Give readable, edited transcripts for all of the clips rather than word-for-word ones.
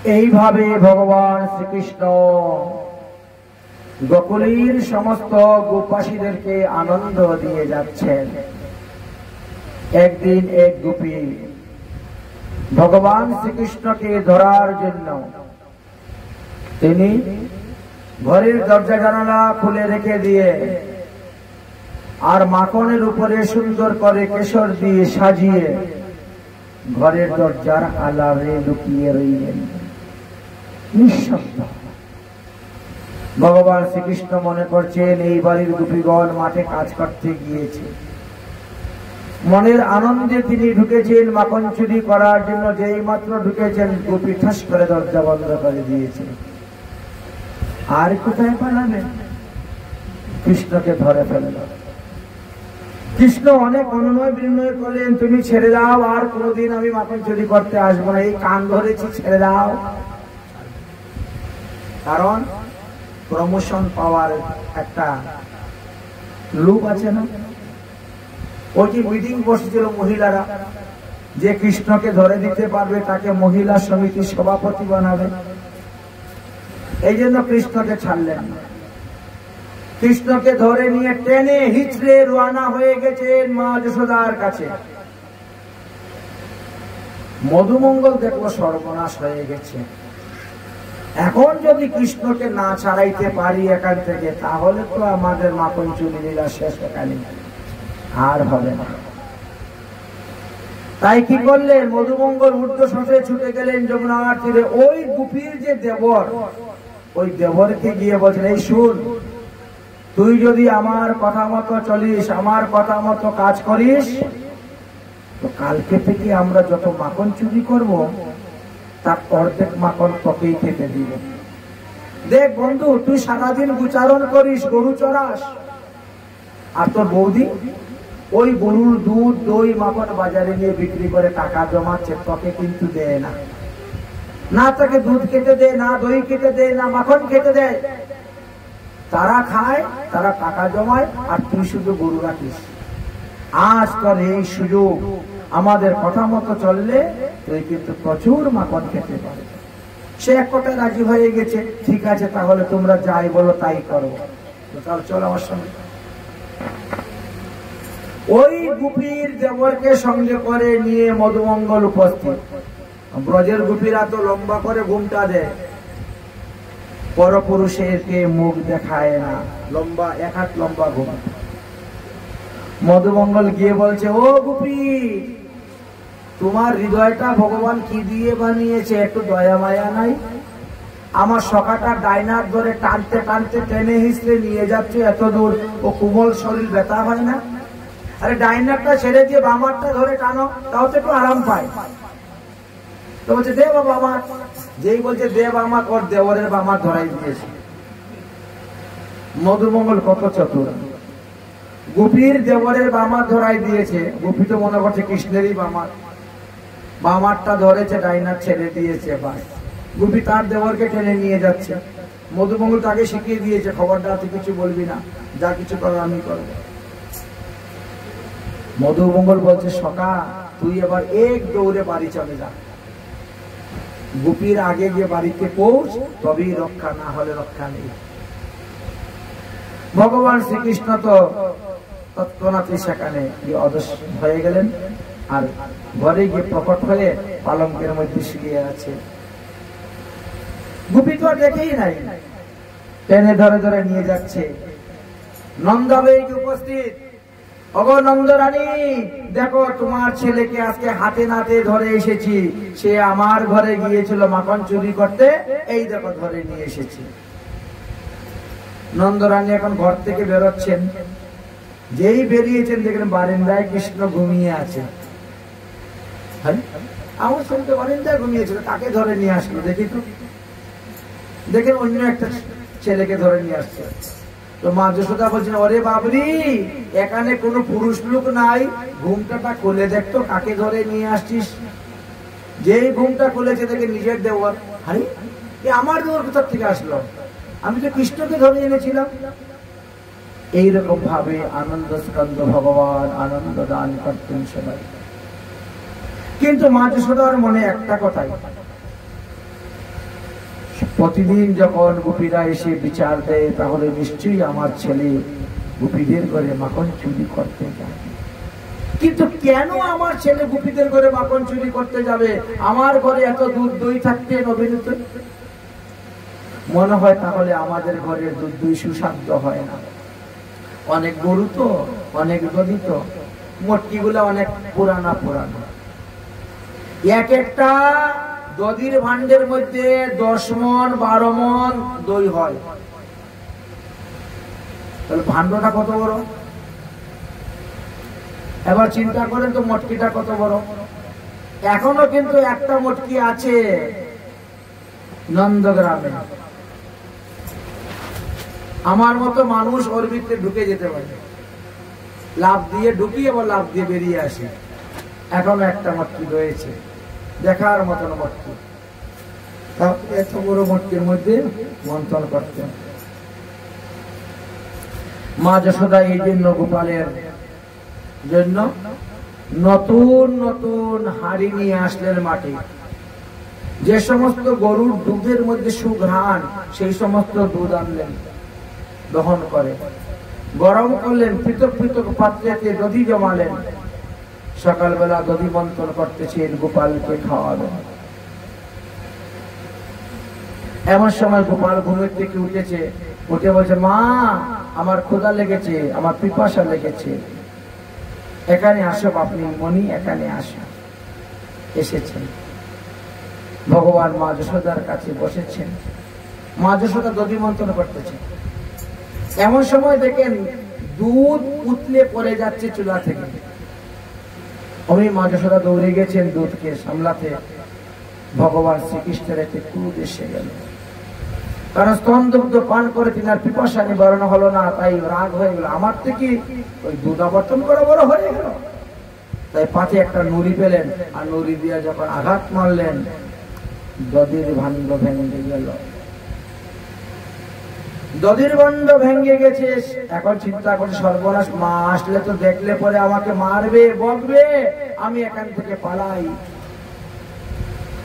এইভাবে ভগবান শ্রীকৃষ্ণ গোকুলের সমস্ত গোপাসীদেরকে আনন্দ দিয়ে যাচ্ছেন। একদিন এক গোপী ভগবান শ্রীকৃষ্ণকে ধরার জন্য তিনি ঘরের দরজা জানালা খুলে রেখে দিয়ে আর মাখনের উপরে সুন্দর করে কেশর দিয়ে সাজিয়ে ঘরের দরজার আড়ালে লুকিয়ে রইলেন নিঃশব্দ। ভগবান শ্রীকৃষ্ণ মনে করছেন এই বাড়ির গোপীগণ মাঠে কাজ করতে গিয়েছে, মনের আনন্দে তিনি ঢুকেছেন মাখন চুরি করার জন্য। যেই মাত্র ঢুকেছেন গোপী ঠাস করে দরজা বন্ধ করে দিয়েছে। আর কোথায় পালাবেন? কৃষ্ণকে ধরে ফেলল। কৃষ্ণ অনেক অনুনয় বিনয় করলেন, তুমি ছেড়ে দাও, আর কোনোদিন আমি মাখন চুরি করতে আসবো না, এই কান ধরেছি, ছেড়ে দাও। কারণ প্রমোশন পাওয়ার একটা লোভ আছে না? ওই যে মিটিং বসেছিল মহিলারা, যে কৃষ্ণকে ধরে দিতে পারবে তাকে মহিলা সমিতির সভাপতি বানাবে। এই জন্য কৃষ্ণকে ছাড়লেন না। কৃষ্ণকে ধরে নিয়ে টেনে হিচড়ে রওনা হয়ে গেছেন মা যশোদার কাছে। মধুমঙ্গল দেখলো সর্বনাশ হয়ে গেছে। এখন যদি কৃষ্ণকে না ছাড়াইতে পারি এখান থেকে, তাহলে তো আমাদের মাখন চুরি লীলা শেষ এখানে আর হবে না। তাই কি করলেন? মধুমঙ্গল ঊর্ধ্বশ্বাসে ছুটে গেলেন যমুনার তীরে। ওই গোপীর যে দেবর, ওই দেবরকে গিয়ে বলছেন, এই শুন, তুই যদি আমার কথা মতো চলিস, আমার কথা মতো কাজ করিস, তো কালকে থেকে আমরা যত মাখন চুরি করব তার অর্ধেক মাখন তোকেই খেতে দিব। দেখ বন্ধু, তুই সারাদিন গুচারণ করিস, গরু চড়াস, আর তোর বৌদি ওই গরুর দুধ দই মাখন বাজারে নিয়ে বিক্রি করে টাকা জমাচ্ছে, তোকে কিন্তু দেয় না। না তাকে দুধ খেতে দেয়, না দই খেতে দেয়, না মাখন খেতে দেয়। তারা খায়, তারা টাকা জমায়, আর তুই শুধু গরু রাখিস। আজ তোর এই সুযোগ, আমাদের কথা মতো চললে তুই কিন্তু প্রচুর মাখন খেতে পারবে। সে এক কথা রাজি হয়ে গেছে। ঠিক আছে, তাহলে তোমরা যাই বলো তাই করো। তাহলে চল আমার সঙ্গে। ওই গোপীর দেবরকে সঙ্গে করে নিয়ে মধুমঙ্গল উপস্থিত। ব্রজের গোপীরা তো লম্বা করে ঘুমটা দেয়, পরপুরুষেরকে মুখ দেখায় না, লম্বা এক হাত লম্বা ঘুম। মধুমঙ্গল গিয়ে বলছে, ও গোপী, তোমার হৃদয়টা ভগবান কি দিয়ে বানিয়েছে, একটু দয়া মায়া নাই? আমার সখাটা ডাইনার ধরে টানতে টানতে টেনে হিসড়ে নিয়ে যাচ্ছে এত দূর, ও কোমল শরীর ব্যথা হয় না? আরে ডাইনারটা ছেড়ে দিয়ে বামারটা ধরে টানো, তাও তো একটু আরাম পায়। তো বলছে, দে বাবা আমার। যেই বলছে দে বামা, ওর দেওয়ারের বামা ধরাই দিয়েছে। মধুমঙ্গল কত চতুর, গোপীর দেওয়ারের বামা ধরাই দিয়েছে। গোপী তো মনে করছে কৃষ্ণেরই বামার, বামারটা ধরেছে, ডাইনার ছেড়ে দিয়েছে। বাস, গোপী তার দেওয়ারকে টেনে নিয়ে যাচ্ছে। মধুমঙ্গল তাকে শিখিয়ে দিয়েছে, খবরটা তুই কিছু বলবি না, যা কিছু করার আমি করবো। মধুমঙ্গল বলছে, সখা তুই এবার এক দৌড়ে বাড়ি চলে যা, গোপীর আগে গিয়ে বাড়িতে পৌঁছ, তবেই রক্ষা, না হলে রক্ষা নেই। ভগবান শ্রীকৃষ্ণ তো তৎক্ষণাৎ সেখানে অদৃশ্য হয়ে গেলেন, আর ঘরে গিয়ে প্রকট হয়ে পালঙ্কের মধ্যে শুয়ে আছে। গোপী তো দেখেই নাই, টেনে ধরে ধরে নিয়ে যাচ্ছে। নন্দাবেগ উপস্থিত। ওগো নন্দরানী, দেখো তোমার ছেলেকে আজকে হাতে নাতে ধরে এসেছি। সে আমার ঘরে গিয়েছিল মাখন চুরি করতে, এই দেখো ধরে নিয়ে এসেছি। নন্দরানী এখন ঘর থেকে বেরোচ্ছেন। যেই বেরিয়েছেন দেখলেন বারিন্দায় কৃষ্ণ ঘুমিয়ে আছে। আমার ছেলে বারিন্দায় ঘুমিয়েছিল, তাকে ধরে নিয়ে আসলো। দেখি তো, দেখেন অন্য একটা ছেলেকে ধরে নিয়ে আসছে। তো মা যশোদা বলছেন, ওরে বাবরি, এখানে কোনো পুরুষ লোক নাই, ঘুমটা খুলে দেখতো কাকে ধরে নিয়ে আসছিস। যেই ঘুমটা খুলেছে দেখে নিজের দেওয়ার। আরে আমার দেওয়ার কোথা থেকে আসলো? আমি তো কৃষ্ণকে ধরে এনেছিলাম। এইরকম ভাবে আনন্দ স্কন্দ ভগবান আনন্দ দান করতেন সবাই। কিন্তু মা যশোদার মনে একটা কথাই, প্রতিদিন যখন গোপীরা এসে বিচার দেয় তাহলে নিশ্চয়ই আমার ছেলে গোপীদের ঘরে মাখন চুরি করতে যায়। কিন্তু কেন আমার ছেলে গোপীদের ঘরে মাখন চুরি করতে যাবে? আমার ঘরে এত দুধ দই থাকতে নবীনত মনে হয় তাহলে আমাদের ঘরের দুধ দই সুস্বাদু হয় না। অনেক গরু তো, অনেক দধি তো, মটকিগুলা অনেক পুরানা পুরানা। এক একটা দধির ভান্ডের মধ্যে 10 মণ 12 মণ দই হয়। তাহলে ভান্ডটা কত বড়? এবার চিন্তা করেন তো মটকিটা কত বড়। এখনো কিন্তু একটা মটকি আছে নন্দগ্রামে। আমার মতো মানুষ ওর ভিতরে ঢুকে যেতে পারে, লাভ দিয়ে ঢুকি আবার লাভ দিয়ে বেরিয়ে আসে। এখনো একটা মটকি রয়েছে, দেখার মতন মটকি। এত বড় মটকির মধ্যে মন্থন করতেন। মা যশোদা এই জন্য গোপালের জন্য নতুন নতুন হাড়ি নিয়ে আসলেন মাটি। যে সমস্ত গরুর দুধের মধ্যে সুঘ্রাণ, সেই সমস্ত দুধ আনলেন, দহন করে গরম করলেন, পৃথক পৃথক পাত্রেতে দধি জমালেন। সকালবেলা দধি মন্থন করতেছেন, গোপালকে খাওয়াবেন। এমন সময় গোপাল ঘুমের থেকে উঠেছে, উঠে বলছে, মা আমার ক্ষুধা লেগেছে, আমার পিপাসা লেগেছে, এখানে আসো আপনি মনি, এখানে আসো। এসেছেন ভগবান মা যশোদার কাছে বসেছেন। মা যশোদা দধি মন্থন করতেছেন। এমন সময় দেখেন দুধ উতলে পড়ে যাচ্ছে চুলা থেকে। অমি মা যশোদা দৌড়ে গেছেন দুধকে সামলাতে। ভগবান শ্রীকৃষ্ণের একটি ক্রোধ এসে গেল, কারণ স্তন দুগ্ধ পান করে তিনার পিপাসা নিবারণ হলো না, তাই রাগ হয়ে গেল। আমার থেকে ওই দুধ আবর্তন করে বড় হয়ে গেল। তাই পাতে একটা নুড়ি পেলেন, আর নুড়ি দিয়ে যখন আঘাত মারলেন, দধির ভাণ্ড ভেঙে গেল। দধির ভাণ্ড ভেঙে গেছে। এখন চিন্তা করে সর্বনাশ, মা আসলে তো দেখলে পরে আমাকে মারবে, বকবে, আমি এখান থেকে পালাই।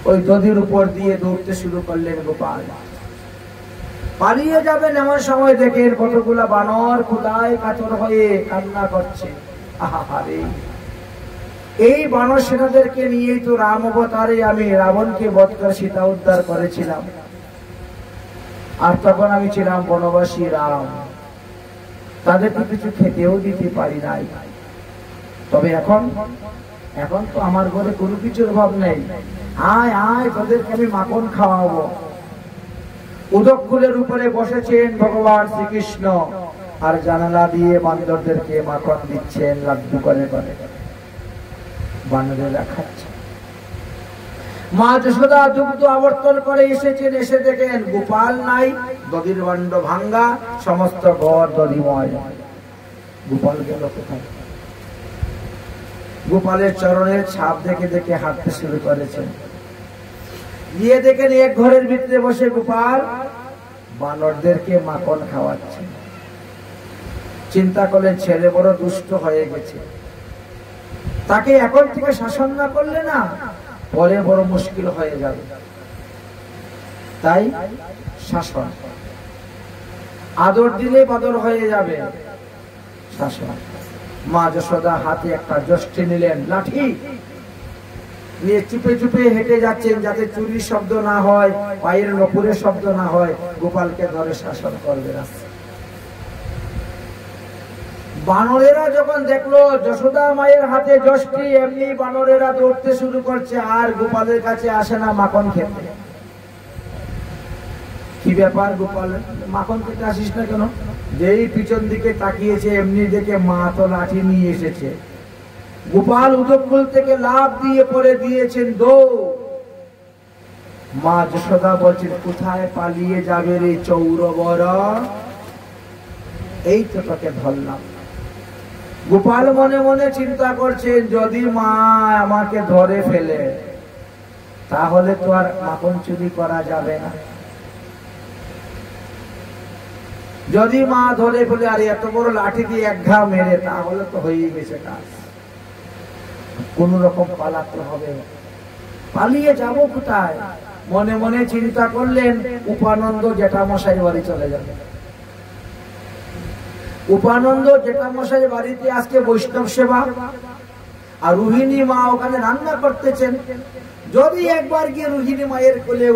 ওই দধির উপর দিয়ে দৌড়তে শুরু করলেন গোপাল। পালিয়ে যাবেন এমন সময় দেখেন কতগুলা বানর ক্ষুধায় কাতর হয়ে কান্না করছে। আহারে, এই বানর সেনাদেরকে নিয়েই তো রাম অবতারে আমি রাবণকে বধ করে সীতা উদ্ধার করেছিলাম। আর তখন আমি ছিলাম বনবাসী রাম, তাদেরকে কিছু খেতেও দিতে পারি নাই। তবে এখন তো আমার ঘরে কোনো কিছুর অভাব নেই। আয় আয়, তোদেরকে আমি মাখন খাওয়াবো। উদক ফুলের উপরে বসেছেন ভগবান শ্রীকৃষ্ণ, আর জানালা দিয়ে বান্দরদেরকে মাখন দিচ্ছেন লাড্ডু করে করে। বানরেরা খাচ্ছে। মা যশোদা দুগ্ধ আবর্তন করে এসেছেন। এসে দেখেন গোপাল নাই, দধির ভাণ্ড ভাঙ্গা, সমস্ত ঘর দধিময়। গোপাল গেল কোথায়? গোপালের চরণের ছাপ দেখে দেখে হাঁটতে শুরু করেছেন। গিয়ে দেখেন এক ঘরের ভিতরে বসে গোপাল বানরদেরকে মাখন খাওয়াচ্ছে। চিন্তা করলেন ছেলে বড় দুষ্ট হয়ে গেছে, তাকে এখন থেকে শাসন না করলে না পরে বড় মুশকিল হয়ে যাবে। তাই শাসন, আদর দিলে বাদর হয়ে যাবে, শাসন। মা যশোদা হাতে একটা যষ্টি নিলেন, লাঠি নিয়ে চুপে চুপে হেঁটে যাচ্ছেন, যাতে চুরির শব্দ না হয়, পায়ের নপুরের শব্দ না হয়। গোপালকে ধরে শাসন করবে না। বানরেরা যখন দেখলো যশোদা মায়ের হাতে যষ্টি, এমনি বানরেরা দৌড়তে শুরু করছে, আর গোপালের কাছে আসে না মাখন খেতে। কি ব্যাপার গোপাল, মাখন খেতে আসিস না কেন? যেই পিছন দিকে তাকিয়েছে, এমনি দেখে মা তো লাঠি নিয়ে এসেছে। গোপাল উদকফুল থেকে লাফ দিয়ে পড়ে দিয়েছেন দৌড়। মা যশোদা বলছেন, কোথায় পালিয়ে যাবে রে চৌরবর? এই তো তোকে ধরলাম। গোপাল মনে মনে চিন্তা করছেন, যদি মা আমাকে ধরে ফেলে তাহলে তো আর মাখন চুরি করা যাবে না। যদি মা ধরে ফেলে আর এত বড় লাঠি দিয়ে এক ঘা মেরে, তাহলে তো হয়েই গেছে কাজ। কোন রকম পালাতে হবে। পালিয়ে যাব কোথায়? মনে মনে চিন্তা করলেন উপানন্দ জেঠামশাই বাড়ি চলে যাবে। উপানন্দ জেঠামশাই বাড়িতে আজকে বৈষ্ণব সেবা, আর রোহিণী মা ওখানে রান্না করতেছেন। যদি একবার গিয়ে রোহিণী মায়ের কোলে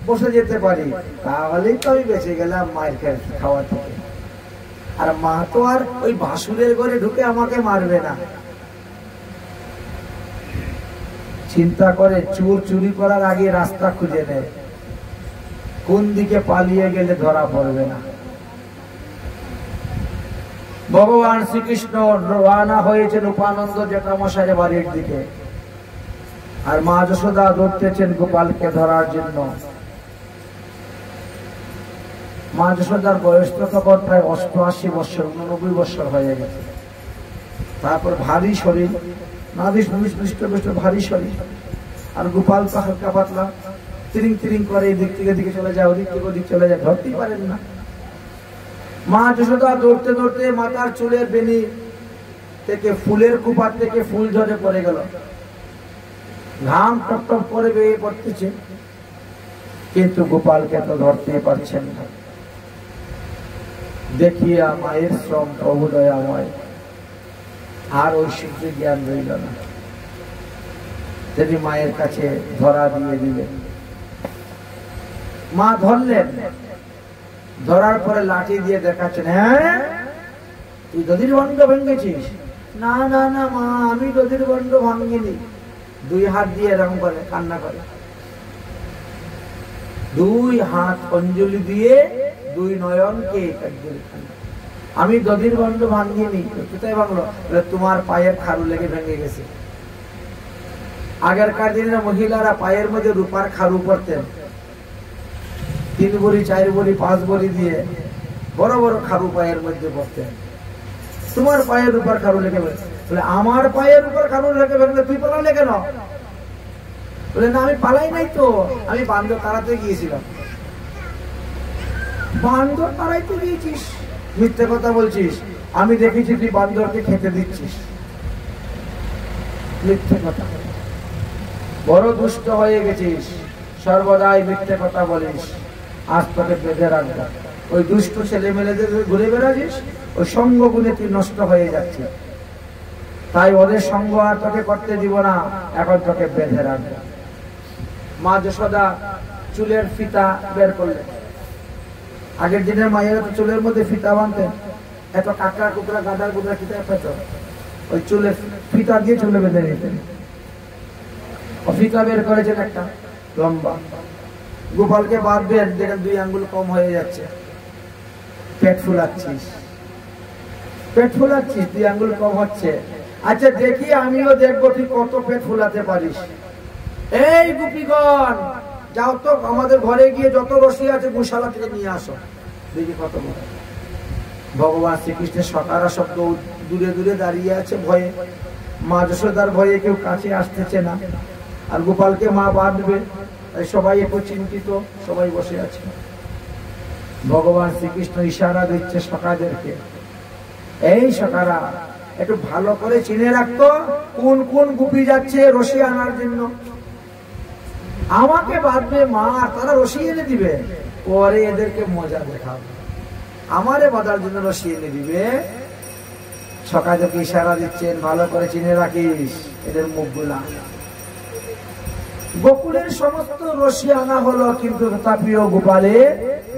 বসে যেতে পারি তাহলেই তো আমি বেঁচে গেলাম মায়ের খাওয়া থেকে। আর মা তো আর ওই ভাসুরের ঘরে ঢুকে আমাকে মারবে না। চিন্তা করে চোর চুরি করার আগে রাস্তা খুঁজে নেয়, কোন দিকে পালিয়ে গেলে ধরা পড়বে না। ভগবান শ্রীকৃষ্ণ রওনা হয়েছেন উপানন্দ জেঠামশাইয়ের বাড়ির দিকে, আর মা যশোদা দৌড়তেছেন গোপালকে ধরার জন্য। মা যশোদার বয়স তো তখন প্রায় 88 বছর, 89 বছর হয়ে গেছে। তারপর ভারী শরীর, নাদিস ভারী শরীর, আর গোপাল তো হালকা পাতলা, তিরিং তিরিং করে এদিক থেকে দিকে চলে যায়, ওদিক থেকে ওদিক চলে যায়, ধরতেই পারেন না। মা যশোদা দৌড়তে দৌড়তে মাথার চুলের বেনি থেকে ফুলের কুপার থেকে ফুল ঝরে পড়ে গেল, ঘাম টপ টপ করে বেয়ে পড়তেছে, কিন্তু গোপালকে তো ধরতেই পারছেন না। দেখিয়া মায়ের শ্রম প্রভু দয়াময়, আর ঐশ্বর্য জ্ঞান রইল না। তিনি মায়ের কাছে ধরা দিয়ে দিলেন। মা ধরলেন, ধরার পরে লাঠি দিয়ে দেখাচ্ছেন, হ্যাঁ তুই দধির বন্ধ ভেঙেছিস? না না না মা, আমি দধির বন্ধ ভাঙিনি। দুই হাত দিয়ে এরকম করে কান্না করে, দুই হাত অঞ্জলি দিয়ে দুই নয়নকে আমি দধির বন্ধ ভাঙিনি। কোথায় ভাঙলো? তোমার পায়ের খারু লেগে ভেঙে গেছে। আগেরকার দিনের মহিলারা পায়ের মধ্যে রূপার খারু পরতেন, 3 বড়ি 4 বড়ি 5 বড়ি দিয়ে বড় বড় খারু পায়ের মধ্যে পরতেন। তোমার পায়ের রূপার খারু লেগে বলে, আমার পায়ের উপর খারু লেগে ভেঙলে তুই পালালে কেন? বলে না আমি পালাই নাই তো, আমি বান্দর তাড়াতে গিয়েছিলাম। বান্দর তাড়াইতে গিয়েছিস? মিথ্যে কথা বলছিস, আমি দেখেছি তুই বান্দরকে খেতে দিচ্ছিস। মিথ্যে কথা, বড় দুষ্ট হয়ে গেছিস, সর্বদাই মিথ্যে কথা বলিস। আজ তোকে বেঁধে রাখবে। ওই দুষ্ট ছেলে মেয়েদের ঘুরে বেড়াছিস, ওই সঙ্গ গুণে তুই নষ্ট হয়ে যাচ্ছিস। তাই ওদের সঙ্গ আর তোকে করতে দিব না, এখন তোকে বেঁধে রাখবে। মা যশোদা চুলের ফিতা বের করলেন। আগের দিনের মায়েরা তো চুলের মধ্যে ফিতা বাঁধতেন, এত কাঁকড়া কুকড়া গাদার কুকড়া ফিতা পেত, ওই চুলের ফিতা দিয়ে চুলে বেঁধে নিতেন। ফিতা বের করেছেন একটা লম্বা, গোপালকে বাঁধবেন, দেখেন 2 আঙ্গুল কম হয়ে যাচ্ছে। পেট ফুলাচ্ছিস, পেট ফুলাচ্ছিস, 2 আঙ্গুল কম হচ্ছে। আচ্ছা দেখি আমিও দেখবো তুই কত পেট ফুলাতে পারিস। এই গোপীগণ যাও তো, আমাদের ঘরে গিয়ে যত রশি আছে গোশালা থেকে নিয়ে আসো, দেখি কত বড়। ভগবান শ্রীকৃষ্ণের সকারা শব্দ দূরে দূরে দাঁড়িয়ে আছে ভয়ে, মা যশোদার ভয়ে কেউ কাছে আসতেছে না। আর গোপালকে মা বাঁধবে, সবাই একটু চিন্তিত, সবাই বসে আছে। ভগবান শ্রীকৃষ্ণ ইশারা দিচ্ছে সখাদেরকে, এই সখারা একটু ভালো করে চিনে রাখতো কোন কোন গোপী যাচ্ছে রশি আনার জন্য। আমাকে বাঁধবে মা, তারা রশি এনে দিবে, পরে এদেরকে মজা দেখাবে। আমারে বাঁধার জন্য রশি এনে দিবে। সখাদেরকে ইশারা দিচ্ছেন, ভালো করে চিনে রাখিস এদের মুখগুলা। গোকুলের সমস্ত রশি আনা হলো, কিন্তু তথাপিও গোপালে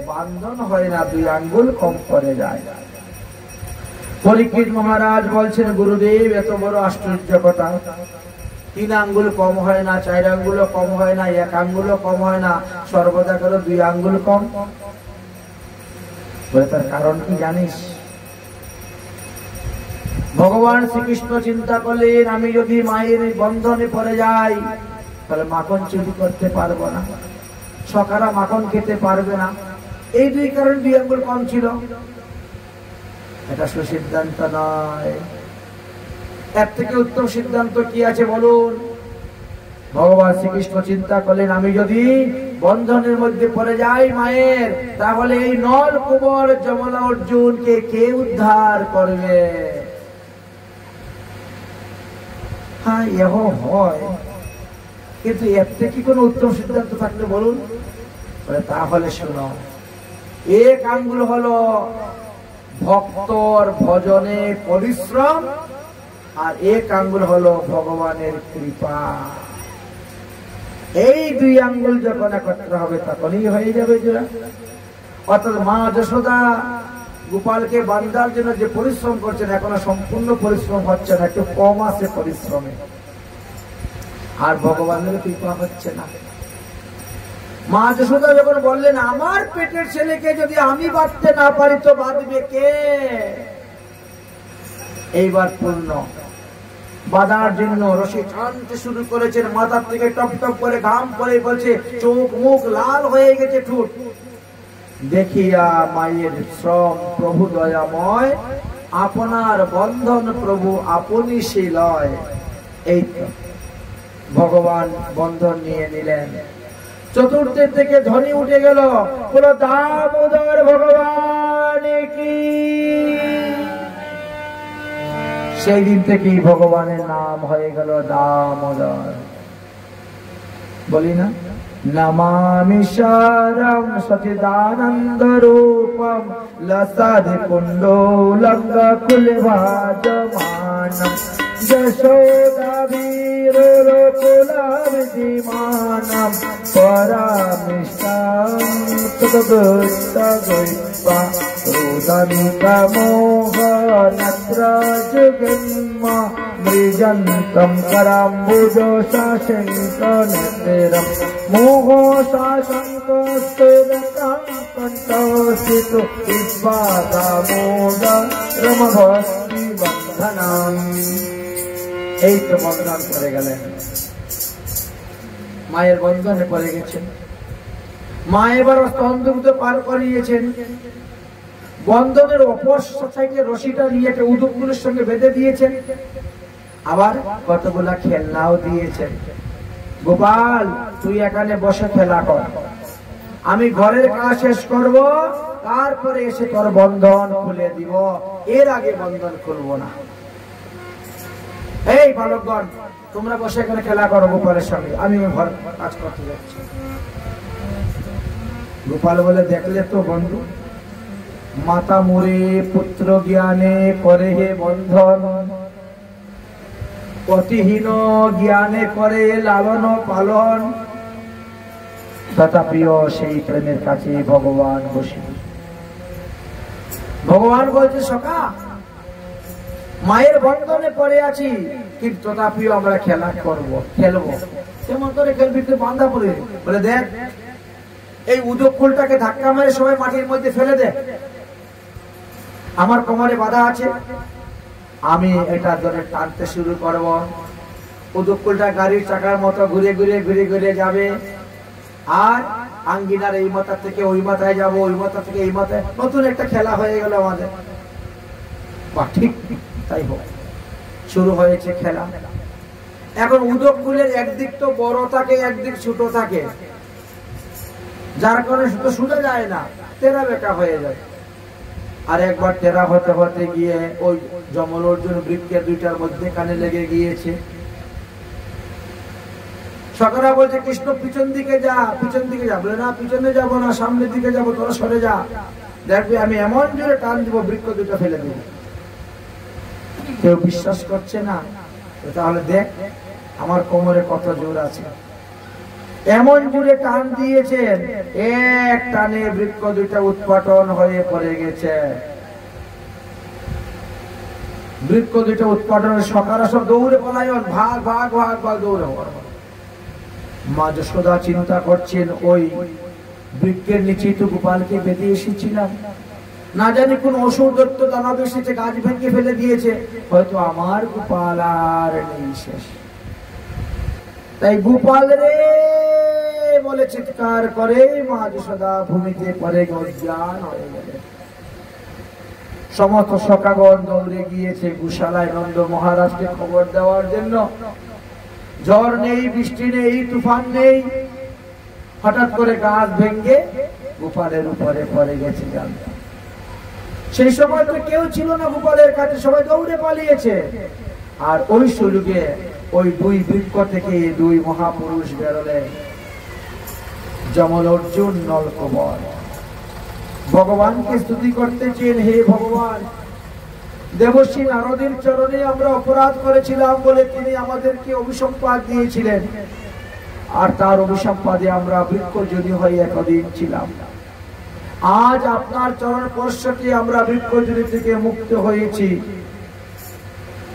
বান্ধন হয় না, 2 আঙ্গুল কম করে যায়। পরীক্ষিত মহারাজ বলছেন, গুরুদেব এত বড় আশ্চর্য কথা, 3 আঙ্গুল কম হয় না, 4 আঙ্গুলও কম হয় না, 1 আঙ্গুলও কম হয় না, সর্বদা করে 2 আঙ্গুল কম। বলে তার কারণ কি জানিস? ভগবান শ্রীকৃষ্ণ চিন্তা করলেন, আমি যদি মায়ের বন্ধনে পড়ে যাই তাহলে মাখন চুরি করতে পারবো না, সখারা মাখন খেতে পারবে না। এই 2 কারণ 2 আঙ্গুল কম ছিল। এটা সুসিদ্ধান্ত নয়, এর থেকে উত্তম সিদ্ধান্ত কি আছে বলুন? ভগবান শ্রীকৃষ্ণ চিন্তা করলেন, আমি যদি বন্ধনের মধ্যে পড়ে যাই মায়ের, তাহলে এই নল কুবর যমলা অর্জুনকে কে উদ্ধার করবে? হ্যাঁ এহ হয়, কিন্তু এর থেকে কি কোনো উত্তম সিদ্ধান্ত থাকলে বলুন? তাহলে শোনো, এক আঙ্গুল হলো ভক্তর ভজনে পরিশ্রম, আর এক আঙ্গুল হলো ভগবানের কৃপা। এই দুই আঙ্গুল যখন একত্র হবে তখনই হয়ে যাবে জোড়া। অর্থাৎ মা যশোদা গোপালকে বান্ধার জন্য যে পরিশ্রম করছেন, এখনো সম্পূর্ণ পরিশ্রম হচ্ছে না, একটু কম আছে পরিশ্রমে, আর ভগবানের কৃপা হচ্ছে না। মা যশোদা যখন বললেন আমার পেটের ছেলেকে যদি আমি বাঁধতে না পারি তো বাঁধবে কে? এইবার পূর্ণ বাঁধার জন্য রশি টানতে শুরু করেছেন, মাথার থেকে টপ টপ করে ঘাম পড়ে, বলছে চোখ মুখ লাল হয়ে গেছে ঠোঁট। দেখিয়া মায়ের শ্রম প্রভু দয়াময়, আপনার বন্ধন প্রভু আপনি সে লয়। এই তো ভগবান বন্ধন নিয়ে নিলেন। চতুর্থের থেকে ধ্বনি উঠে গেল, বলো দামোদর ভগবান কি। সেই দিন থেকেই ভগবানের নাম হয়ে গেল দামোদর। বলি না, নমামি সারম সচিদানন্দ রূপম লসাদ কুণ্ডোলঙ্গ কুলভাজমানম যশোদা বীরকুলাভিমানম পরামিষ্টম তদগুপ্তগুপ্তা রোদনিকা মোহ নত্র জগন্ম মৃজন্তম করাম্বুজশাশঙ্কনেত্রম মোহ শাশঙ্কস্তুরকং কণ্ঠস্থিতো বিদ্বাদামোদরম ভক্তি বন্ধনম। এই তো বন্ধন করে গেলেন, মায়ের বন্ধনে পড়ে গেছেন। মা এবার স্তন্দগুলো পার করিয়েছেন। বন্ধনের অপর সাইডে রশিটা নিয়ে উদকগুলোর সঙ্গে বেঁধে দিয়েছেন, আবার কতগুলা খেলনাও দিয়েছেন। গোপাল তুই এখানে বসে খেলা কর, আমি ঘরের কাজ শেষ করব, তারপরে এসে তোর বন্ধন খুলে দিব, এর আগে বন্ধন খুলবো না। এই বালকগণ তোমরা বসে এখানে খেলা করো গোপালের সঙ্গে, আমি ঘর কাজ করতে যাচ্ছি। গোপাল বলে দেখলে তো বন্ধু, মাতা মুরে পুত্র জ্ঞানে করে হে বন্ধন, অতিহীন জ্ঞানে করে লালন পালন। তথাপিও সেই প্রেমের কাছে ভগবান বসে। ভগবান বলছে সখা মায়ের বন্ধনে পড়ে আছি, কিন্তু তথাপিও আমরা খেলা করব, খেলবো। কেমন করে খেলবি তুই? বান্ধা পড়ে বলে দেখ এই উদক ফুলটাকে ধাক্কা মেরে সবাই মাটির মধ্যে ফেলে দে, আমার কোমরে বাধা আছে, আমি এটা ধরে টানতে শুরু করব। উদক ফুলটা গাড়ির চাকার মতো ঘুরে ঘুরে ঘুরে ঘুরে যাবে, আর আঙ্গিনার এই মাথা থেকে ওই মাথায় যাব, ওই মাথা থেকে এই মাথায়। নতুন একটা খেলা হয়ে গেল আমাদের। ঠিক তাই হোক, শুরু হয়েছে খেলা। এখন উদক ফুলের একদিক তো বড় থাকে, একদিক ছোট থাকে, যার কারণে শুধু শুনে যায় না, তেরা বেকা হয়ে যায়। আর একবার তেরা হতে হতে গিয়ে ওই যমল অর্জুন বৃক্ষের দুইটার মধ্যে কানে লেগে গিয়েছে। সকারা বলছে কৃষ্ণ পিছন দিকে যা, পিছন দিকে যা। বলে না পিছনে যাব না, সামনের দিকে যাব, তোরা সরে যা, দেখবি আমি এমন জোরে টান দিব বৃক্ষ দুটো ফেলে দেব। কেউ বিশ্বাস করছে না, তাহলে দেখ আমার কোমরে কত জোর আছে। এমন জোরে টান দিয়েছেন, এক টানে বৃক্ষ দুইটা উৎপাটন হয়ে পড়ে গেছে। বৃক্ষ দুইটা উৎপাটনের সকারা সব দৌড়ে পলায়ন, ভাগ ভাগ ভাগ ভাগ দৌড়ে। মা যশোদা চিন্তা করছেন ওই বৃক্ষের নিচে তো গোপালকে বেঁধে এসেছিলাম, না জানি কোন অসুর দত্ত দানব এসেছে, গাছ ভেঙে ফেলে দিয়েছে, হয়তো আমার গোপাল আর নেই শেষ। তাই গোপাল রে বলে চিৎকার করে মা যশোদা ভূমিতে পড়ে অজ্ঞান হয়ে গেলে। সমস্ত সখাগণ দৌড়ে গিয়েছে গোশালায় নন্দ মহারাজকে খবর দেওয়ার জন্য। ঝড় নেই, বৃষ্টি নেই, তুফান নেই, হঠাৎ করে গাছ ভেঙে গোপালের উপরে পড়ে গেছে। জানতাম সেই সময় তো কেউ ছিল না গোপালের কাছে, সবাই দৌড়ে পালিয়েছে। আর ওই সুযোগে ওই দুই বৃক্ষ থেকে দুই মহাপুরুষ বেরোলেন, যমল অর্জুন নলকবর। ভগবানকে স্তুতি করতেছেন, হে ভগবান, দেবশ্রী নারদের চরণে আমরা অপরাধ করেছিলাম বলে তিনি আমাদেরকে অভিসম্পাদ দিয়েছিলেন, আর তার অভিসম্পাদে আমরা বৃক্ষজনী হয়ে এতদিন ছিলাম। আজ আপনার চরণ স্পর্শে আমরা বৃক্ষজনী থেকে মুক্ত হয়েছি।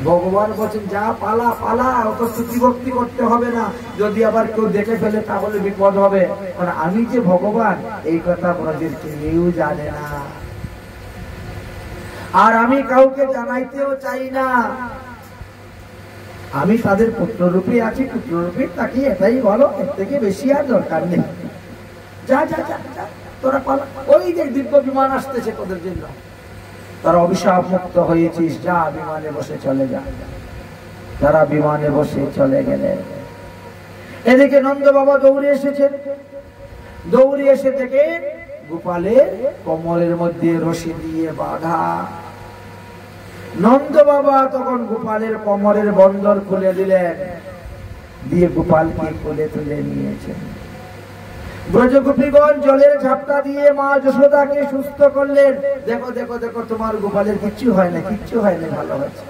ভগবান বলছেন, যা পালা পালা, অত স্তুতি ভক্তি করতে হবে না, যদি আবার কেউ দেখে ফেলে তাহলে বিপদ হবে। কারণ আমি যে ভগবান এই কথা আপনাদের কেউ জানে না, আর আমি কাউকে জানাইতেও চাই না। আমি তাদের পুত্ররূপে আছি, পুত্ররূপে তাকে এটাই বলো, এর থেকে বেশি আর দরকার নেই। যা যা যা যা তোরা পালা, ওই যে দিব্য বিমান আসতেছে তোদের জন্য, তারা অভিশাপ মুক্ত হয়েছিস, যা বিমানে বসে চলে যা। তারা বিমানে বসে চলে গেলেন। এদিকে নন্দ বাবা দৌড়ে এসেছেন, দৌড়ে এসে দেখেন গোপালের কোমরের মধ্যে রশি দিয়ে বাঁধা। নন্দ বাবা তখন গোপালের কোমরের বন্ধন খুলে দিলেন, দিয়ে গোপালকে কোলে তুলে নিয়েছেন। ব্রজগোপীগণ জলের ঝাপটা দিয়ে মা যশোদাকে সুস্থ করলেন। দেখো দেখো দেখো, তোমার গোপালের কিচ্ছু হয় না, কিচ্ছু হয় না, ভালো হয়েছে।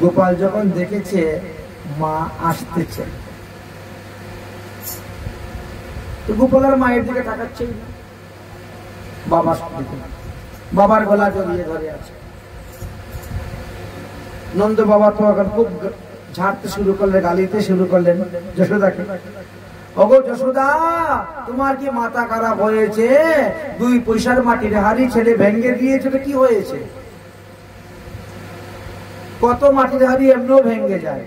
গোপাল যখন দেখেছে মা আসতেছে, তো গোপালের মায়ের দিকে তাকাচ্ছে, বাবা বাবার গলা জড়িয়ে ধরে আছে। নন্দ বাবা তো এখন খুব ঝাড়তে শুরু করলেন, গালিতে শুরু করলেন যশোদাকে। ওগো যশোদা, তোমার কি মাথা খারাপ হয়েছে? 2 পয়সার মাটির হাড়ি ছেলে ভেঙে দিয়েছে, তো কি হয়েছে? কত মাটির হাড়ি এমনিও ভেঙে যায়,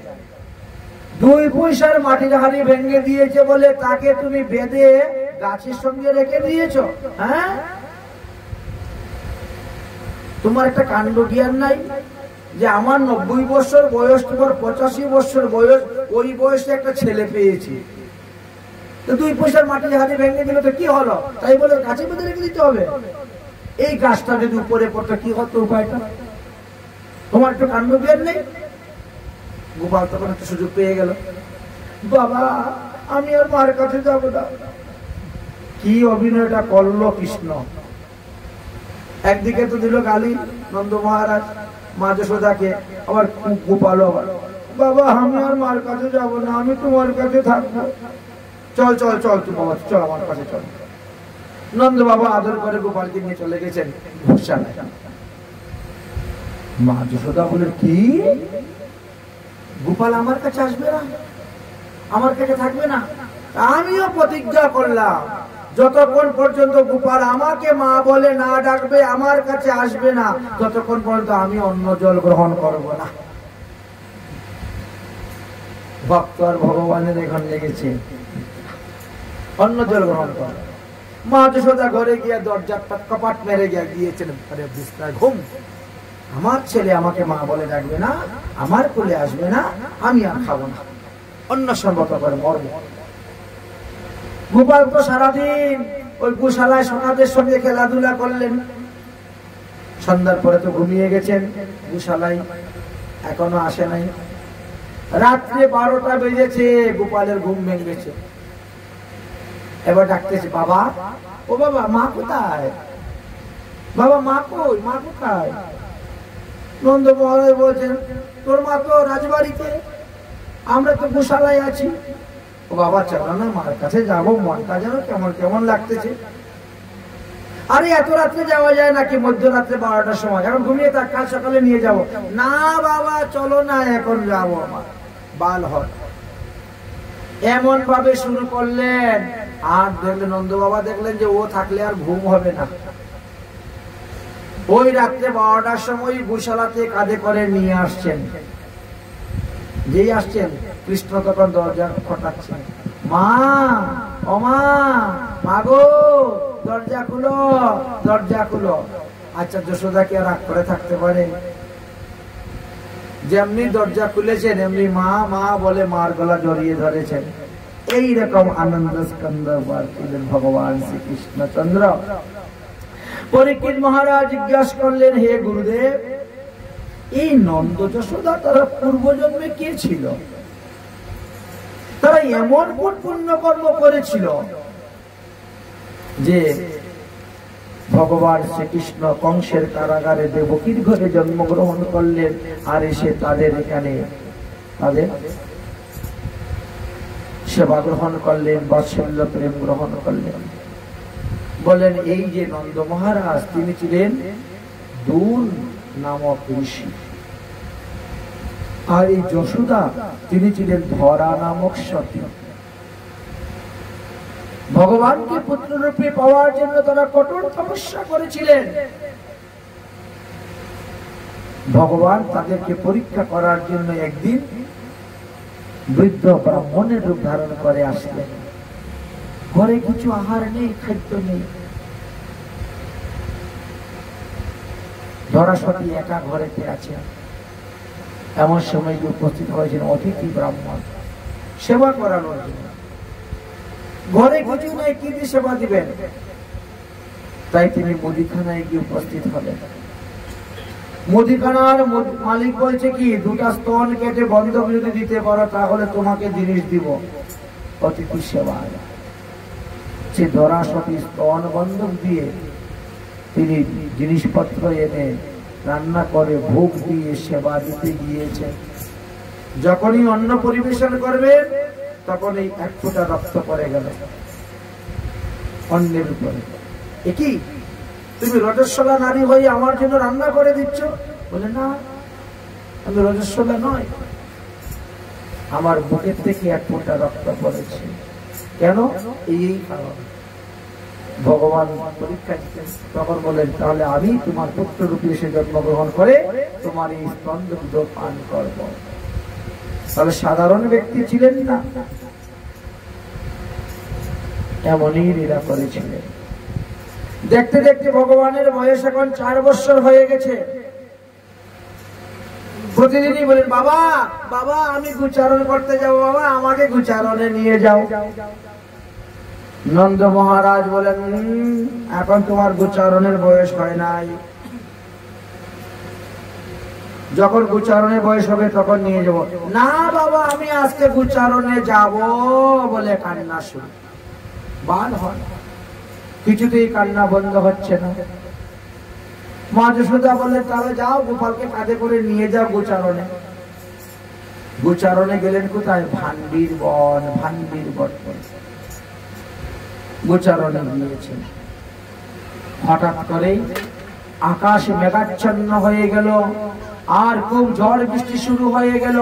2 পয়সার মাটির হাড়ি ভেঙে দিয়েছে বলে তাকে তুমি বেঁধে গাছের সঙ্গে রেখে দিয়েছ? হ্যাঁ, তোমার একটা কাণ্ড জ্ঞান নাই যে আমার 90 বছর বয়স, তোমার 85 বছর বয়স, ওই বয়সে একটা ছেলে পেয়েছি, তো 2 পয়সার মাটির হাড়ি ভেঙে দিলে তো কি হলো? তাই বলে গাছে বেঁধে রেখে দিতে হবে? এই গাছটা যদি উপরে পড়তো কি হতো উপায়টা? তোমার একটু কাণ্ড জ্ঞান নেই? গোপাল তখন একটা সুযোগ পেয়ে গেল, বাবা আমি আর মার কাছে যাবো না। কি অভিনয়টা করলো কৃষ্ণ! একদিকে তো দিল গালি নন্দ মহারাজ মা যশোদাকে, আবার গোপাল আবার, বাবা আমি আর মার কাছে যাবো না, আমি তোমার কাছে থাকবো। চল চল চল, তুই বাবা চল আমার কাছে চল। নন্দ বাবা আদর করে গোপালকে নিয়ে চলে গেছেন ভোরশালায়। মা যশোদা বলে, কি গোপাল আমার কাছে আসবে না, আমার কাছে থাকবে না? আমিও প্রতিজ্ঞা করলাম, যতক্ষণ পর্যন্ত গোপাল আমাকে মা বলে না ডাকবে, আমার কাছে আসবে না, ততক্ষণ পর্যন্ত আমি অন্য জল গ্রহণ করব না। ভক্ত আর ভগবানের এখন লেগেছে, অন্য জল গ্রহণ করে। মা যশোদা ঘরে গিয়ে দরজা কপাট মেরে গিয়েছেন বিছানায় ঘুম। আমার ছেলে আমাকে মা বলে ডাকবে না, আমার কোলে আসবে না, আমি আর খাবো না, অন্য সম্মত করে মরব। গোপাল তো সারাদিন ওই গোশালায় সোনাদের সঙ্গে খেলাধুলা করলেন। সন্ধ্যার পরে তো ঘুমিয়ে গেছেন গোশালায়, এখনো আসে নাই। রাত্রে 12টা বেজেছে, গোপালের ঘুম ভেঙেছে। এবার ডাকতেছে, বাবা ও বাবা, মা কোথায়? বাবা মা কই, মা কোথায়? নন্দ মহারাজ বলছেন, তোর মা তো রাজবাড়িতে, আমরা তো গোশালায় আছি। ও বাবা চলো না, মার কাছে যাবো, মনটা যেন কেমন কেমন লাগতেছে। আরে এত রাত্রে যাওয়া যায় নাকি? মধ্যরাত্রে 12টার সময়, এখন ঘুমিয়ে থাক, কাল সকালে নিয়ে যাব। না বাবা চলো না, এখন যাবো, আমার বাল হয়। এমন ভাবে শুরু করলেন। আর দেখলেন নন্দ বাবা দেখলেন যে ও থাকলে আর ঘুম হবে না। ওই রাত্রে 12টার সময় গোশালাতে কাঁধে করে নিয়ে আসছেন। যেই আসছেন কৃষ্ণ তখন দরজা খটাচ্ছেন, মা ও মা, মাগো দরজা খুলো, দরজা খুলো। আচ্ছা যশোদা কি আর রাগ করে থাকতে পারে? যেমনি দরজা খুলেছেন এমনি মা মা বলে মার গলা জড়িয়ে ধরেছেন। এইরকম আনন্দ স্কন্দ ছিলেন ভগবান শ্রীকৃষ্ণচন্দ্র। পরীক্ষিত মহারাজ জিজ্ঞাসা করলেন, হে গুরুদেব, এই নন্দ যশোদা তারা পূর্বজন্মে কে ছিল? তারা এমন কোন পুণ্যকর্ম করেছিল যে ভগবান শ্রীকৃষ্ণ কংসের কারাগারে দেবকীর ঘরে জন্মগ্রহণ করলেন, আর এসে তাদের এখানে তাদের সেবা গ্রহণ করলেন, বাৎসল্য প্রেম গ্রহণ করলেন। বলেন এই যে নন্দ মহারাজ, তিনি ছিলেন দূল নামক ঋষি, আর এই যশোদা তিনি ছিলেন ধরা নামক সতী। ভগবানকে পুত্ররূপে পাওয়ার জন্য তারা কঠোর তপস্যা করেছিলেন। ভগবান তাদেরকে পরীক্ষা করার জন্য একদিন বৃদ্ধ ব্রাহ্মণের রূপ ধারণ করে আসলেন। ঘরে কিছু আহার নেই, খাদ্য নেই। ধরা সতী একা ঘরেতে আছে। এমন সময় উপস্থিত হয়েছেন অতিথি ব্রাহ্মণ সেবা করানোর জন্য। ঘরে কিছু নেই, কি দিয়ে সেবা দিবেন? তাই তিনি মুদিখানায় গিয়ে উপস্থিত হলেন। মুদিখানার মালিক বলছে কি, দুটা স্তন কেটে বন্ধক যদি দিতে পারো তাহলে তোমাকে জিনিস দিব। অতিথি সেবা। সে ধরা সতী স্তন বন্ধক দিয়ে তিনি জিনিসপত্র এনে রান্না করে ভোগ দিয়ে সেবা দিতে গিয়েছেন। যখনই অন্ন পরিবেশন করবেন তখনই এক ফোঁটা রক্ত পড়ে গেল অন্নের উপরে। একই তুমি রজস্বলা নারী হয়ে আমার জন্য রান্না করে দিচ্ছ? বলে না, আমি রজস্বলা নয়, আমার বুকের থেকে এক ফোঁটা রক্ত পড়েছে। কেন? এই কারণ। ভগবান পরীক্ষা দিতেন। তখন বলেন তাহলে আমি তোমার পুত্র রূপে এসে জন্মগ্রহণ করে তোমার এই স্তন দুগ্ধ পান করব। তাহলে সাধারণ ব্যক্তি ছিলেন না, এমনই লীলা করেছিলেন। দেখতে দেখতে ভগবানের বয়স এখন 4 বছর হয়ে গেছে। প্রতিদিনই বলেন বাবা বাবা আমি গুচারণ করতে যাবো, বাবা আমাকে গুচারণে নিয়ে যাও। নন্দ মহারাজ বলেন এখন তোমার গুচারণের বয়স হয় নাই, যখন গুচারণের বয়স হবে তখন নিয়ে যাব। না বাবা আমি আজকে গুচারণে যাব বলে কান্না শুরু। বাল হয়, কিছুতেই কান্না বন্ধ হচ্ছে না। মা যশোদা বললেন তাহলে যাও গোপালকে কাঁধে করে নিয়ে যাও গুচারণে। গুচারণে গেলেন কোথায়? ভান্ডির বন। ভান্ডির বন গোচারণে গিয়েছেন। হঠাৎ করে আকাশ মেঘাচ্ছন্ন হয়ে গেল, আর খুব ঝড় বৃষ্টি শুরু হয়ে গেল।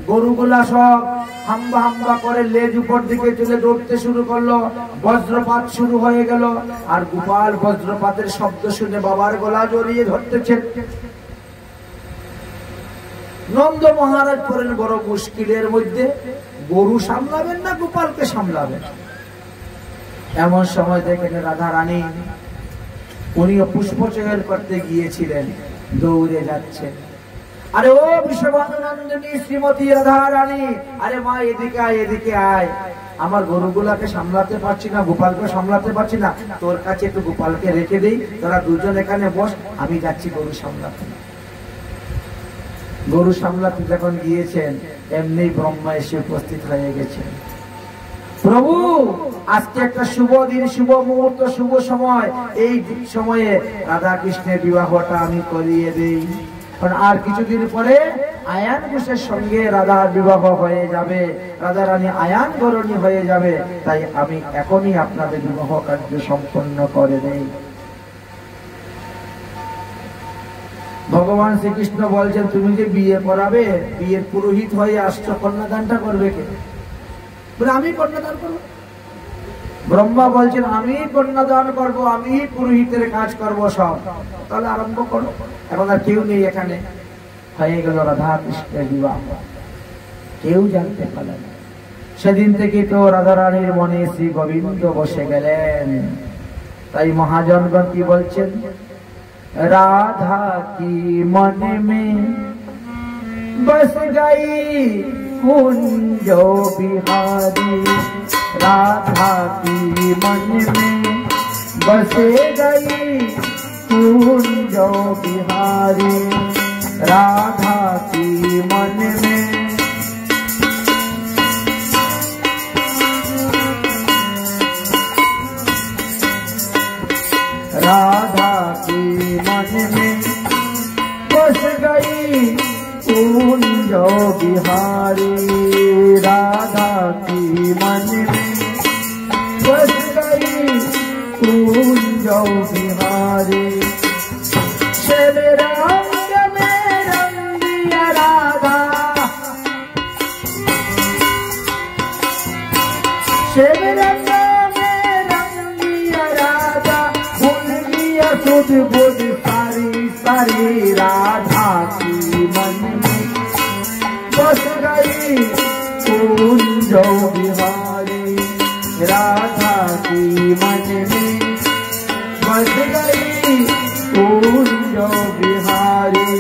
গরুগুলা সব হাম্বা হাম্বা করে লেজ উপর দিকে তুলে দৌড়তে শুরু করলো। বজ্রপাত শুরু হয়ে গেল, আর গোপাল বজ্রপাতের শব্দ শুনে বাবার গলা জড়িয়ে ধরতেছেন। নন্দ মহারাজ পড়েন বড় মুশকিলের মধ্যে, গরু সামলাবেন না গোপালকে সামলাবেন। এমন সময় দেখেন রাধা রানী, উনিও পুষ্পচয়ন করতে গিয়েছিলেন, দৌড়ে যাচ্ছেন। আরে ও বিশ্ববানুনন্দিনী শ্রীমতী রাধা রানী, আরে মা এদিকে আয়, এদিকে আয়। আমার গরুগুলাকে সামলাতে পারছি না, গোপালকে সামলাতে পারছি না, তোর কাছে একটু গোপালকে রেখে দেই, তোরা দুজন এখানে বস, আমি যাচ্ছি গরু সামলাতে। গরু সামলাতে যখন গিয়েছেন এমনি ব্রহ্মা এসে উপস্থিত হয়ে গেছেন। প্রভু আজকে একটা শুভ দিন, শুভ মুহূর্ত, শুভ সময়, এই সময়ে রাধা কৃষ্ণের বিবাহটা আমি করিয়ে দেই। আর কিছুদিন পরে আয়ান ঘোষের সঙ্গে রাধার বিবাহ হয়ে যাবে, রাধা রানী আয়ান গরণী হয়ে যাবে, তাই আমি এখনই আপনাদের বিবাহ কার্য সম্পন্ন করে দেই। ভগবান শ্রীকৃষ্ণ বলছেন তুমি যে বিয়ে করাবে, বিয়ের পুরোহিত হয়ে আসছো, কন্যাদানটা করবে কে? বলে আমি কন্যাদান করবো। ব্রহ্মা বলছেন আমি কন্যাদান করব, আমি পুরোহিতের কাজ করব সব। তাহলে আরম্ভ করো। এখন আর কেউ নেই এখানে। হয়ে গেল রাধা কৃষ্ণের বিবাহ, কেউ জানতে পারলেন না। সেদিন থেকে তো রাধা রানীর মনে শ্রী গোবিন্দ বসে গেলেন। তাই মহাজনগণ কি বলছেন? রাধা কি মনে মে বস গাই कुंज बिहारी, राधा की मन में बसे गई कुंज बिहारी, राधा की मन में राधा की मन में बस गई कुंज बिहारी राधा की मन में बस गई कुंज बिहारी शिव रंग में रंग दिया राधा शिव रंग में रंग दिया राधा भूल गया सुध बुध सारी सारी राधा की मन में बस गई कुंज बिहारी राधा की मन में बस गई कुंज बिहारी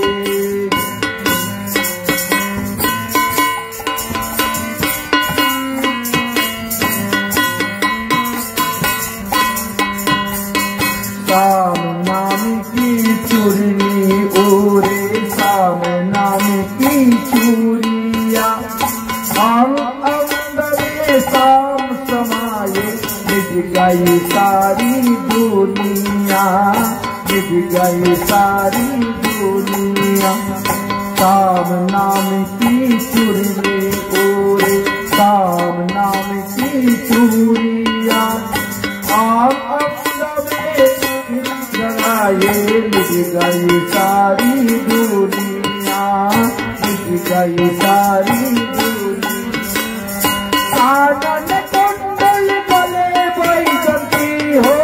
शाम नाम की चूरनी ओरे शाम नाम की चूरिया हम अंदर शाम समाये मिट गई सारी दुनिया मिट गई सारी दुनिया शाम नाम की चूरनी ओरे शाम नाम की चूरिया हम ये मिट गई सारी दुनिया मिट गई सारी दुनिया कानन कुंडल गले बैठती हो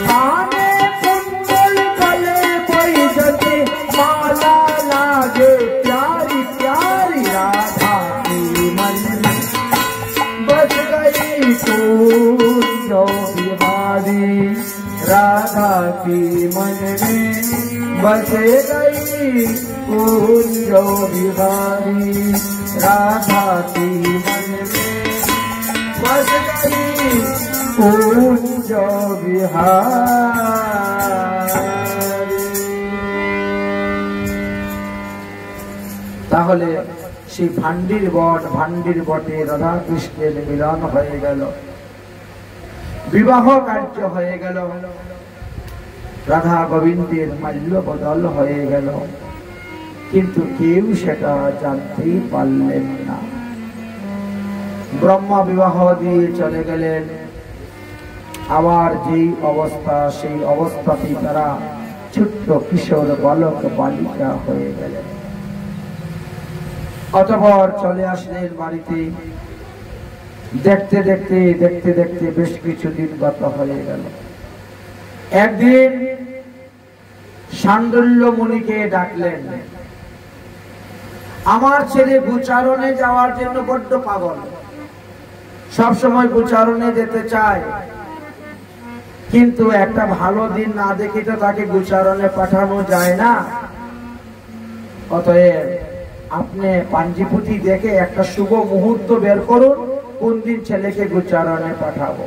काने कुंडल गले बैठती माला लागे प्यारी प्यारी राधा की मन में बस गई कुंज बिहारी राधा की मन में बस गई कुंज बिहारी राधा की मन में बस गई कुंज बिहारी তাহলে সেই ভান্ডির বটে রাধা কৃষ্ণের মিলন হয়ে গেল বিবাহ কার্য হয়ে গেল রাধা গোবিন্দের মাল্য বদল হয়ে গেল কিন্তু কেউ সেটা জানতেই পারলেন না ব্রহ্মা বিবাহ দিয়ে চলে গেলেন আবার যেই অবস্থা সেই অবস্থাতেই তারা ছোট্ট কিশোর বালক বালিকা হয়ে গেলেন অতঃপর চলে আসলেন বাড়িতে দেখতে দেখতে দেখতে দেখতে বেশ কিছুদিন গত হয়ে গেল একদিন শাণ্ডল্য মুনিকে ডাকলেন আমার ছেলে গোচারণে যাওয়ার জন্য বড্ড পাগল সবসময় গোচারণে যেতে চায় কিন্তু একটা ভালো দিন না দেখে তো তাকে গোচারণে পাঠানো যায় না অতএব আপনি পাঞ্জিপুথি দেখে একটা শুভ মুহূর্ত বের করুন কোন দিন ছেলেকে গোচারণে পাঠাবো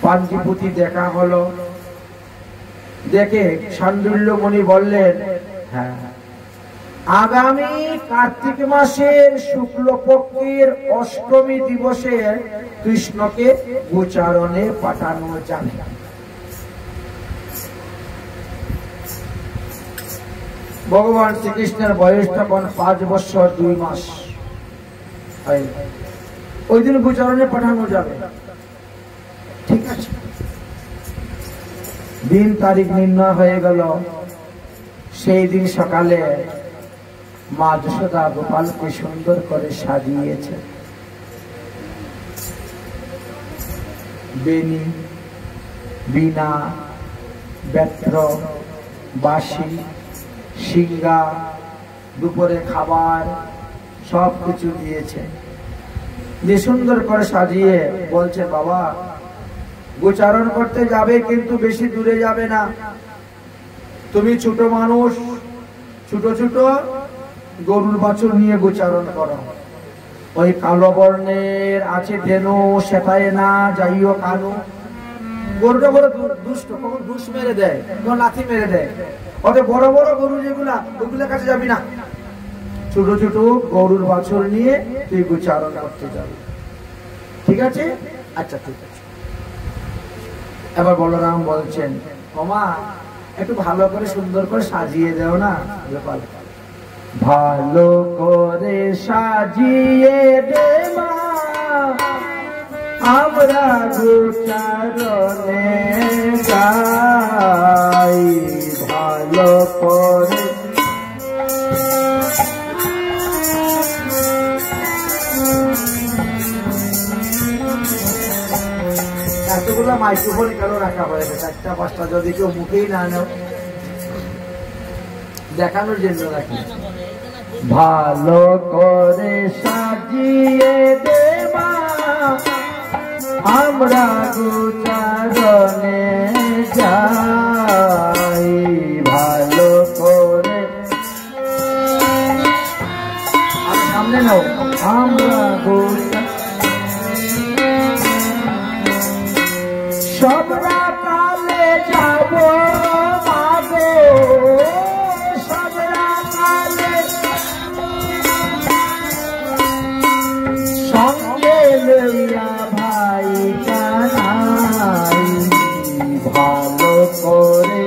পাঞ্জিপুথি দেখা হলো দেখে শাণ্ডল্য মুনি বললেন হ্যাঁ আগামী কার্তিক মাসের শুক্লপক্ষের অষ্টমী দিবসে কৃষ্ণকে গোচারণে পাঠানো যাবে ভগবান শ্রীকৃষ্ণের বয়স তখন 5 বছর 2 মাস ওই দিন গোচারণে পাঠানো যাবে ঠিক আছে দিন তারিখ নির্ণয় হয়ে গেল সেই দিন সকালে মা যশোদা গোপালকে সুন্দর করে সাজিয়েছে বেনি বীণা বেত্র বাঁশি সিঙ্গা দুপুরে খাবার সবকিছু দিয়েছে যে সুন্দর করে সাজিয়ে বলছে বাবা গোচারণ করতে যাবে কিন্তু বেশি দূরে যাবে না তুমি ছোট মানুষ ছোট ছোট গরুর বাছুর নিয়ে গোচারণ করো ওই কালো বর্ণের আছে ধেনু সেটায় না যাইও কানু গরুটা বড় দুষ্ট, কখন ঘুষ মেরে দেয়, কখন লাথি মেরে দেয়। ওদের বড় বড় গরু যেগুলা, ওগুলোর কাছে যাবি না। ছোট ছোট গরুর বাছুর নিয়ে তুই গোচারণ করতে যাবি, ঠিক আছে? আচ্ছা ঠিক আছে। এবার বলরাম বলছেন, ওমা একটু ভালো করে সুন্দর করে সাজিয়ে দেও না। ভালো করে সাজিয়ে দে মা, আমরা গোচারণে যাই। ভালো করে এতগুলো মাইক্রোফোন কেন রাখা হয়েছে? 4টা-5টা যদি কেউ মুখেই না নেও, দেখানোর জন্য রাখি। ভালো করে সাজিয়ে দেবা, আমরা গোচারণে যাই। ভালো করে সামনে নাও, আমরা সবরা কালে যাব মাগো, সবরা কালে সঙ্গে লইয়া ভাই কানাই। ভালো করে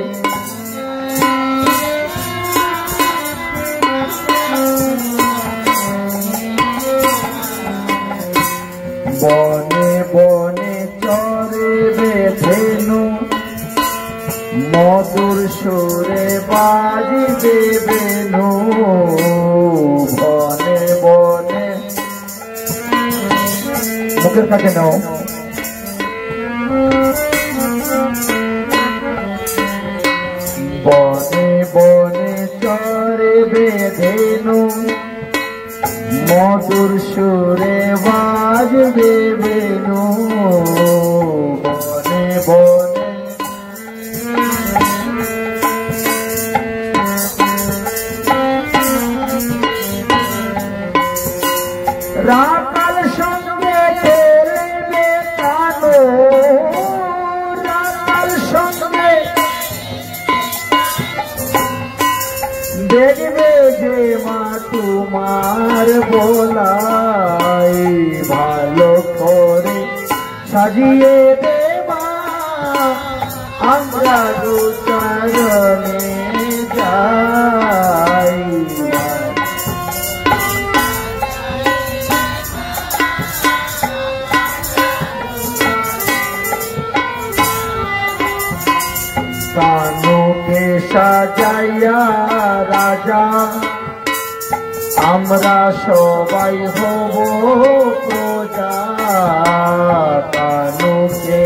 বনে বনে চরে ধেনু, মধুর সুরে বাজিবে বেনু। বনে বনে মুখের কাছে নাও। বনে বনে চরে বেধেনু, মধুর সুরে বাজবে বেনু। বনে বনে রাখাল সঙ্গে খেলবে কানো, রাখাল সঙ্গে দেখবে যে মা তোমার বলাই। ভালো করে সাজিয়ে দেবা, আমরা গোচারণে যাই। কানুকে সাজাইয়া রাজা, আমরা সবাই হব প্রজা। কানুকে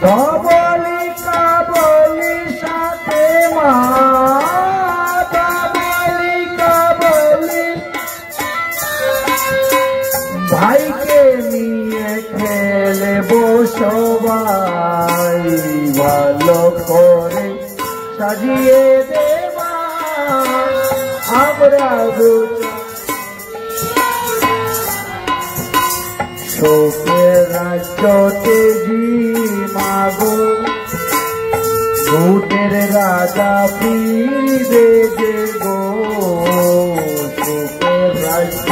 ধবলি কাবলি সাথে মা, ধবলি কাবলি ভাইকে নিয়ে খেলব সবাই। ভালো করে সাজিয়ে দেবা, আমরা শোকের রাজ্যতে জি মাগো, ভূতের রাজা ফিরবে যে গো। শোকের রাজ্য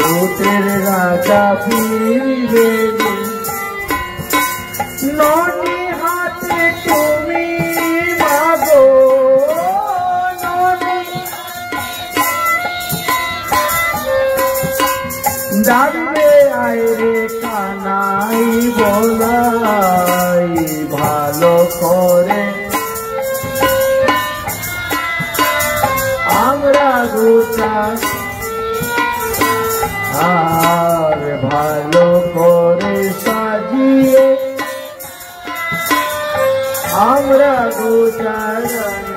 ভূতের রাজা ফিরবে যে। ননি হাতে তুমি মাগো, ননি ডাকবে আইরে কানাই বলাই। ভালো করে আমরা গোচার, আর ভালো করে সাজিয়ে আমরা গোচারণে